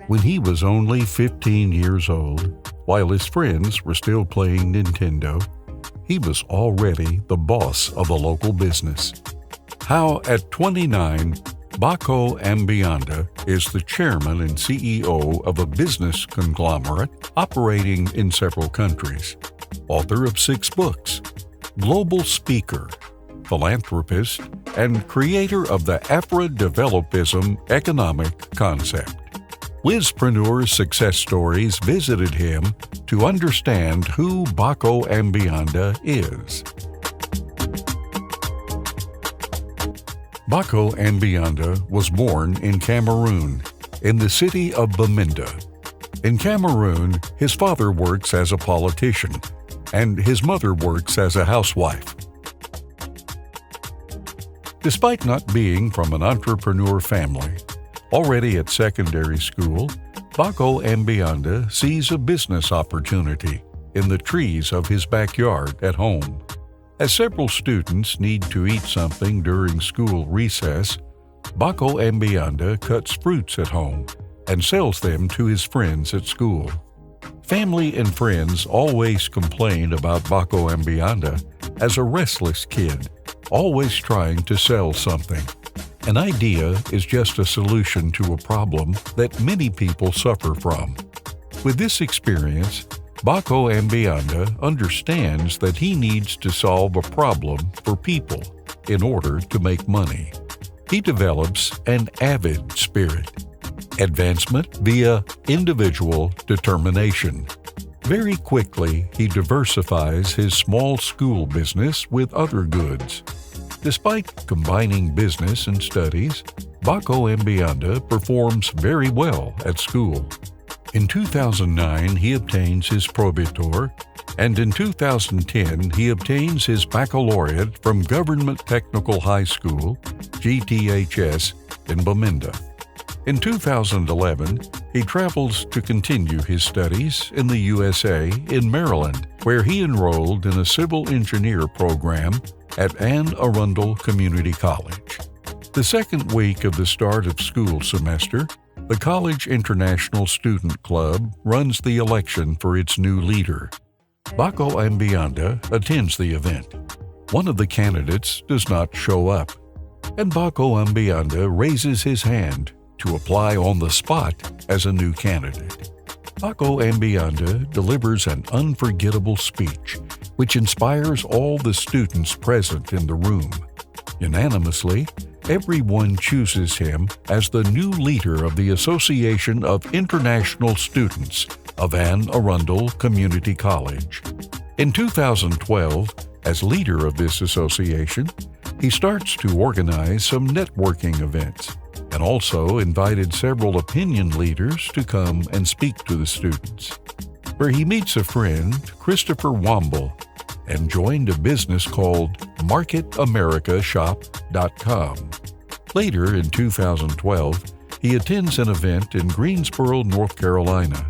When he was only 15 years old, while his friends were still playing Nintendo, he was already the boss of a local business. How at 29, Bako Ambianda is the chairman and CEO of a business conglomerate operating in several countries, author of 6 books, global speaker, philanthropist, and creator of the Afro-Developism economic concept. Wizpreneur Success Stories visited him to understand who Bako Ambianda is. Bako Ambianda was born in Cameroon, in the city of Bamenda. In Cameroon, his father works as a politician, and his mother works as a housewife. Despite not being from an entrepreneur family, already at secondary school, Bako Ambianda sees a business opportunity in the trees of his backyard at home. As several students need to eat something during school recess, Bako Ambianda cuts fruits at home and sells them to his friends at school. Family and friends always complain about Bako Ambianda as a restless kid, always trying to sell something. An idea is just a solution to a problem that many people suffer from. With this experience, Bako Ambianda understands that he needs to solve a problem for people in order to make money. He develops an avid spirit, advancement via individual determination. Very quickly, he diversifies his small school business with other goods. Despite combining business and studies, Bako Ambianda performs very well at school. In 2009, he obtains his probitur, and in 2010, he obtains his baccalaureate from Government Technical High School, GTHS, in Bamenda. In 2011, he travels to continue his studies in the USA in Maryland, where he enrolled in a civil engineer program at Anne Arundel Community College. The second week of the start of school semester, the College International Student Club runs the election for its new leader. Bako Ambianda attends the event. One of the candidates does not show up, and Bako Ambianda raises his hand to apply on the spot as a new candidate. Bako Ambianda delivers an unforgettable speech, which inspires all the students present in the room. Unanimously, everyone chooses him as the new leader of the Association of International Students of Anne Arundel Community College. In 2012, as leader of this association, he starts to organize some networking events, and also invited several opinion leaders to come and speak to the students, where he meets a friend, Christopher Womble, and joined a business called MarketAmericaShop.com. Later in 2012, he attends an event in Greensboro, North Carolina,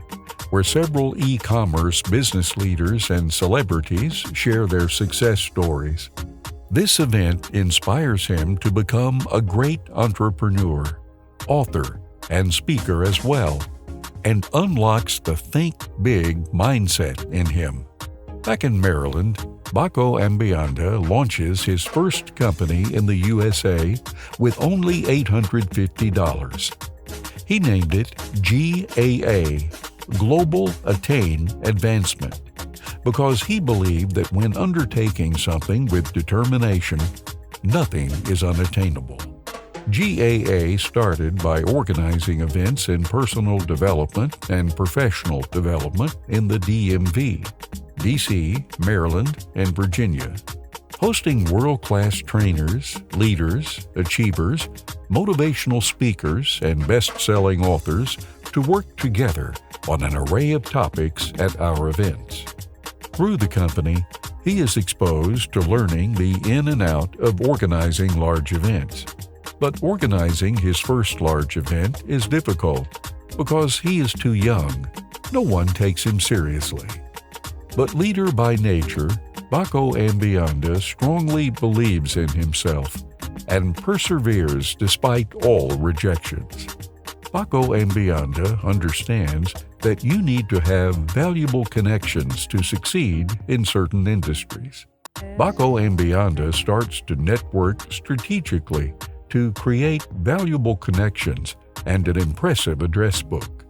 where several e-commerce business leaders and celebrities share their success stories. This event inspires him to become a great entrepreneur, author, and speaker as well, and unlocks the think big mindset in him. Back in Maryland, Bako Ambianda launches his first company in the USA with only $850. He named it GAA, Global Attain Advancement, because he believed that when undertaking something with determination, nothing is unattainable. GAA started by organizing events in personal development and professional development in the DMV, DC, Maryland, and Virginia, hosting world-class trainers, leaders, achievers, motivational speakers, and best-selling authors to work together on an array of topics at our events. Through the company, he is exposed to learning the in and out of organizing large events. But organizing his first large event is difficult because he is too young. No one takes him seriously. But leader by nature, Bako Ambianda strongly believes in himself and perseveres despite all rejections. Bako Ambianda understands that you need to have valuable connections to succeed in certain industries. Bako Ambianda starts to network strategically to create valuable connections and an impressive address book.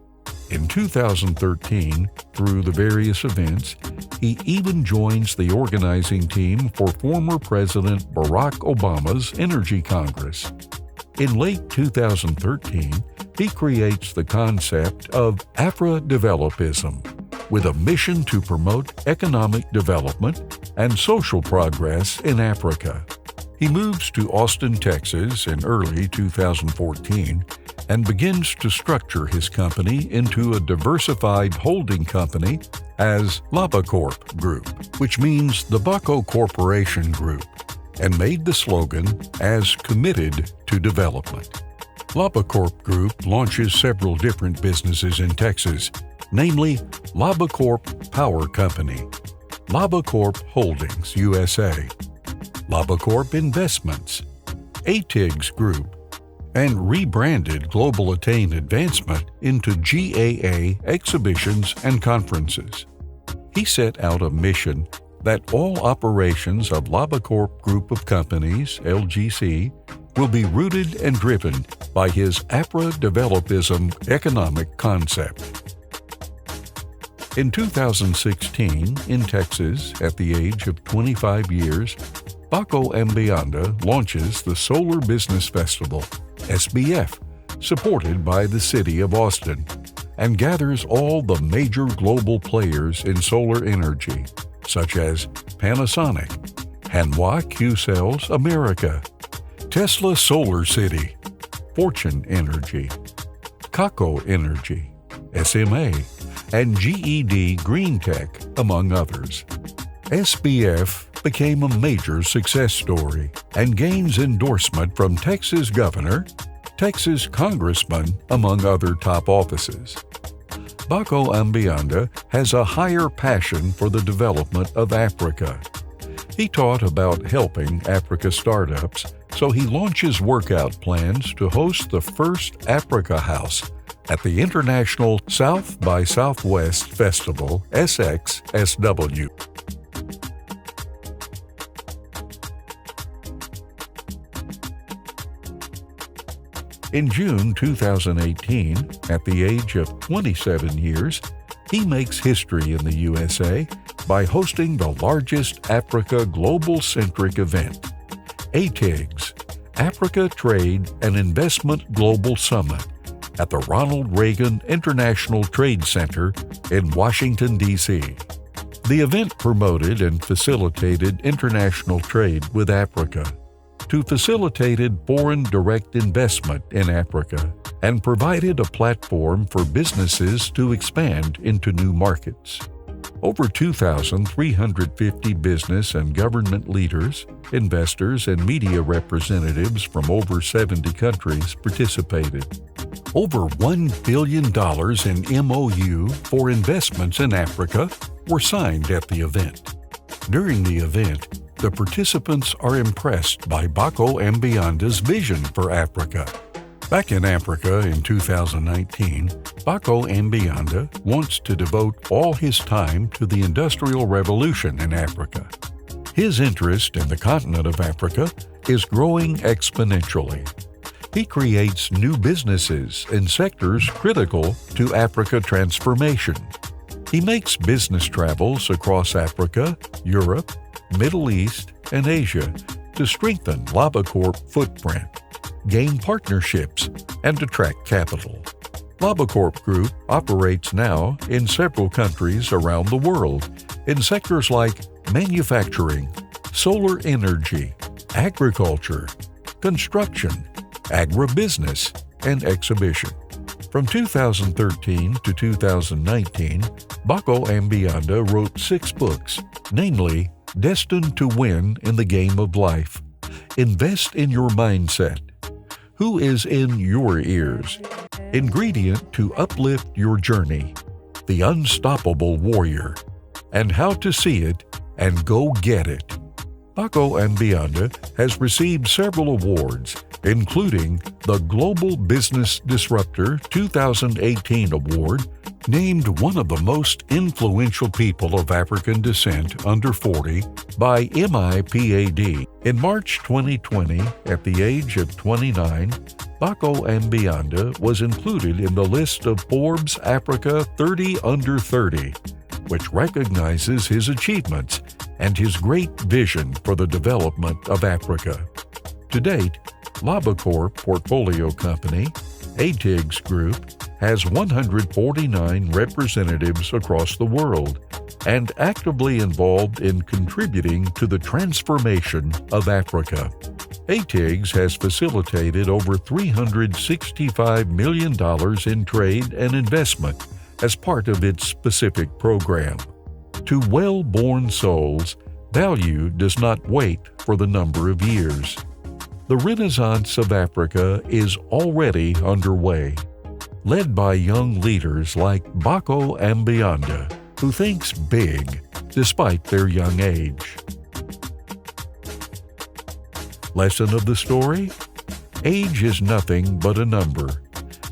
In 2013, through the various events, he even joins the organizing team for former President Barack Obama's Energy Congress. In late 2013, he creates the concept of Afro-Developism, with a mission to promote economic development and social progress in Africa. He moves to Austin, Texas in early 2014 and begins to structure his company into a diversified holding company as Labacorp Group, which means the Bako Corporation Group, and made the slogan as committed to development. Labacorp Group launches several different businesses in Texas, namely Labacorp Power Company, Labacorp Holdings USA, Labacorp Investments, ATIGS Group, and rebranded Global Attain Advancement into GAA Exhibitions and Conferences. He set out a mission that all operations of Labacorp Group of Companies, LGC, will be rooted and driven by his Afro-Developism economic concept. In 2016, in Texas, at the age of 25 years, Bako Ambianda launches the Solar Business Festival, SBF, supported by the City of Austin, and gathers all the major global players in solar energy, such as Panasonic, Hanwha Q-Cells America, Tesla Solar City, Fortune Energy, Kako Energy, SMA, and GED Green Tech, among others. SBF became a major success story and gains endorsement from Texas Governor, Texas Congressman, among other top offices. Bako Ambianda has a higher passion for the development of Africa. He taught about helping Africa startups, so he launches workout plans to host the first Africa House at the International South by Southwest Festival, SXSW. In June 2018, at the age of 27 years, he makes history in the USA by hosting the largest Africa global-centric event, ATIGS, Africa Trade and Investment Global Summit, at the Ronald Reagan International Trade Center in Washington, D.C. The event promoted and facilitated international trade with Africa, facilitated foreign direct investment in Africa, and provided a platform for businesses to expand into new markets. Over 2,350 business and government leaders, investors, and media representatives from over 70 countries participated. Over $1 billion in MOU for investments in Africa were signed at the event. During the event, the participants are impressed by Bako Ambianda's vision for Africa. Back in Africa in 2019, Bako Ambianda wants to devote all his time to the Industrial Revolution in Africa. His interest in the continent of Africa is growing exponentially. He creates new businesses in sectors critical to Africa transformation. He makes business travels across Africa, Europe, Middle East, and Asia to strengthen Labacorp footprint, gain partnerships, and attract capital. Labacorp Group operates now in several countries around the world in sectors like manufacturing, solar energy, agriculture, construction, agribusiness, and exhibition. From 2013 to 2019, Bako Ambianda wrote 6 books, namely Destined to Win in the Game of Life, Invest in Your Mindset, Who is in Your Ears, Ingredient to Uplift Your Journey, The Unstoppable Warrior, and How to See It and Go Get It. Bako Ambianda has received several awards, including the Global Business Disruptor 2018 Award, named one of the most influential people of African descent under 40 by MIPAD. In March 2020, at the age of 29, Bako Ambianda was included in the list of Forbes Africa 30 Under 30, which recognizes his achievements and his great vision for the development of Africa. To date, Labacorp portfolio company, ATIGS Group, has 149 representatives across the world and actively involved in contributing to the transformation of Africa. ATIGS has facilitated over $365 million in trade and investment as part of its specific program. To well-born souls, value does not wait for the number of years. The Renaissance of Africa is already underway, led by young leaders like Bako Ambianda, who thinks big despite their young age. Lesson of the story? Age is nothing but a number.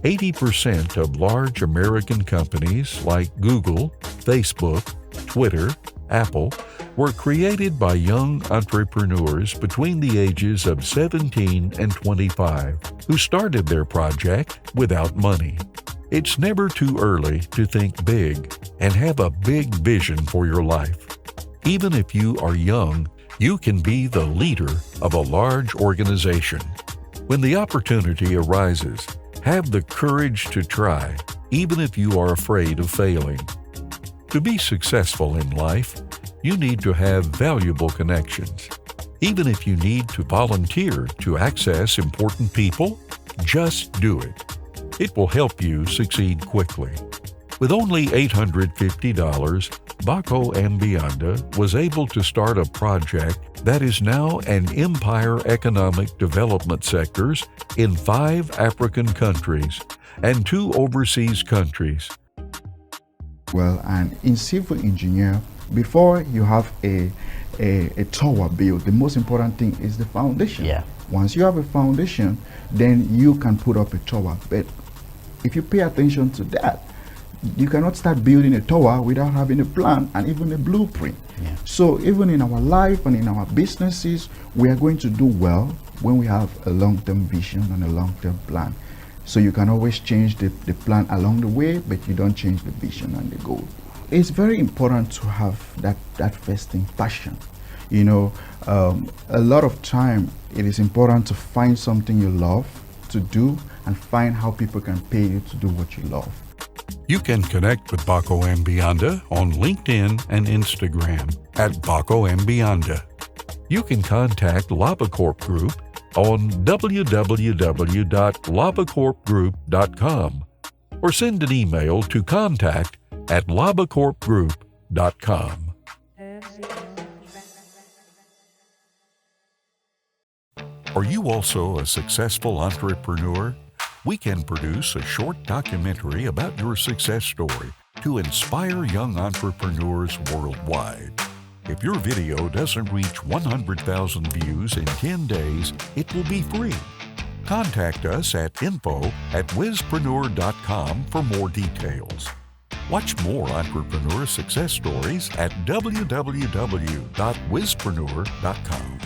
80% of large American companies like Google, Facebook, Twitter, Apple were created by young entrepreneurs between the ages of 17 and 25 who started their project without money. It's never too early to think big and have a big vision for your life. Even if you are young, you can be the leader of a large organization. When the opportunity arises, have the courage to try, even if you are afraid of failing. To be successful in life, you need to have valuable connections. Even if you need to volunteer to access important people, just do it. It will help you succeed quickly. With only $850, Bako Ambianda was able to start a project that is now an empire economic development sectors in 5 African countries and 2 overseas countries. Well, and in civil engineer, before you have a tower built, the most important thing is the foundation. Yeah. Once you have a foundation, then you can put up a tower. But if you pay attention to that, you cannot start building a tower without having a plan and even a blueprint. Yeah. So even in our life and in our businesses, we are going to do well when we have a long-term vision and a long-term plan. So you can always change the plan along the way, but you don't change the vision and the goal. It's very important to have that first thing, passion. You know, a lot of time it is important to find something you love to do and find how people can pay you to do what you love. You can connect with Bako Ambianda on LinkedIn and Instagram at Bako Ambianda. You can contact Labacorp Group on www.labacorpgroup.com or send an email to contact@labacorpgroup.com. Are you also a successful entrepreneur? We can produce a short documentary about your success story to inspire young entrepreneurs worldwide. If your video doesn't reach 100,000 views in 10 days, it will be free. Contact us at info@wizpreneur.com for more details. Watch more entrepreneur success stories at www.wizpreneur.com.